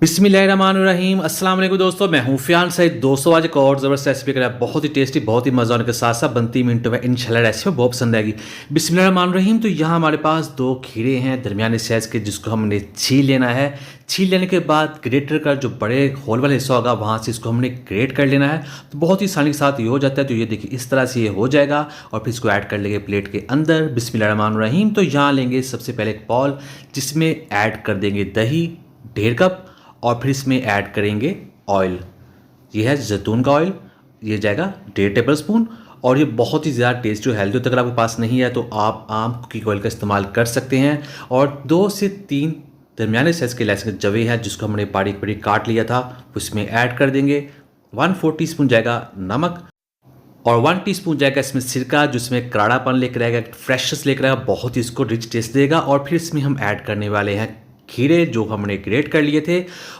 बिस्मिल्लाहिर्रहमानिर्रहीम। अस्सलाम वालेकुम दोस्तों, मैं हूँ फ़ियाज़ सईद। दोस्तों आज एक और ज़बरदस्त रेसिपी करा, बहुत ही टेस्टी, बहुत ही मज़ा आने के साथ साथ बनती मिनटों में इंशाल्लाह रेसिपी बहुत पसंद आएगी। बिस्मिल्लाहिर्रहमानिर्रहीम। तो यहाँ हमारे पास 2 खीरे हैं दरमियाने साइज़ के, जिसको हमने छील लेना है। छील लेने के बाद ग्रेटर का जो बड़े होल वाला हिस्सा होगा वहाँ से इसको हमने ग्रेट कर लेना है। तो बहुत ही आसानी के साथ ये हो जाता है। तो ये देखिए इस तरह से ये हो जाएगा और फिर इसको ऐड कर लेंगे प्लेट के अंदर। बिस्मिल्लाहिर्रहमानिर्रहीम। तो यहाँ लेंगे सबसे पहले एक बाउल, जिसमें ऐड कर देंगे दही 1.5 कप और फिर इसमें ऐड करेंगे ऑयल। ये है जैतून का ऑयल, ये जाएगा 1.5 टेबल स्पून। और ये बहुत ही ज़्यादा टेस्टी और हेल्दी होता है। अगर आपके पास नहीं है तो आप आम कुकिंग ऑयल का इस्तेमाल कर सकते हैं। और 2 से 3 दरमियाने साइज़ के लहसुन के जवे हैं, जिसको हमने बारीक बारीक काट लिया था, उसमें ऐड कर देंगे। 1/4 टीस्पून जाएगा नमक और 1 टीस्पून जाएगा इसमें सिरका, जिसमें कराड़ापन लेकर आएगा, फ्रेशनेस लेकर आएगा, बहुत ही इसको रिच टेस्ट देगा। और फिर इसमें हम ऐड करने वाले हैं खीरे जो हमने ग्रेट कर लिए थे।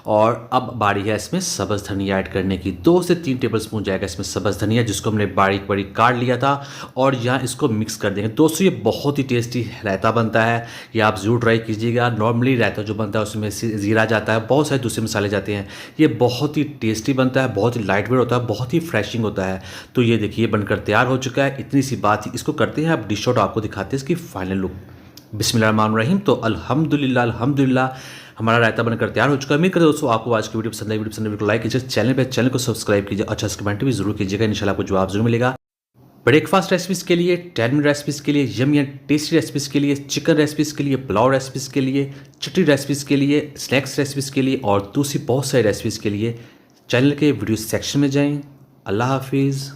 और अब बारी है इसमें सब्ज़ धनिया ऐड करने की। 2 से 3 टेबल स्पून जाएगा इसमें सब्ज़ धनिया, जिसको हमने बारीक बारीक काट लिया था। और यहाँ इसको मिक्स कर देंगे। दोस्तों ये बहुत ही टेस्टी रायता बनता है, ये आप ज़रूर ट्राई कीजिएगा। नॉर्मली रायता जो बनता है उसमें ज़ीरा जाता है, बहुत सारे दूसरे मसाले जाते हैं। ये बहुत ही टेस्टी बनता है, बहुत ही लाइट वेट होता है, बहुत ही फ्रेशिंग होता है। तो ये देखिए बनकर तैयार हो चुका है। इतनी सी बात ही, इसको करते हैं अब डिश आउट, आपको दिखाते हैं इसकी फाइनल लुक। बिस्मिल्लाहिर्रहमानिर्रहीम। तो अल्हम्दुलिल्लाह हमारा रायता बनकर तैयार हो चुका है। उम्मीद करते दोस्तों आपको आज की वीडियो पसंद आई। वीडियो पसंद वीडियो को लाइक कीजिए, चैनल को सब्सक्राइब कीजिए, अच्छा सा कमेंट भी जरूर कीजिएगा, इंशाल्लाह आपको जवाब जरूर मिलेगा। ब्रेकफास्ट रेसिपीज़ के लिए, 10 मिनट रेसिपीज़ के लिए, यम या टेस्टी रेसिपीज़ के लिए, चिकन रेसिपीज़ के लिए, पुलाव रेसिपीज़ के लिए, चटनी रेसिपीज़ के लिए, स्नैक्स रेसिपीज़ के लिए और दूसरी बहुत सारी रेसिपीज़ के लिए चैनल के वीडियो सेक्शन में जाएँ। अल्लाह हाफिज़।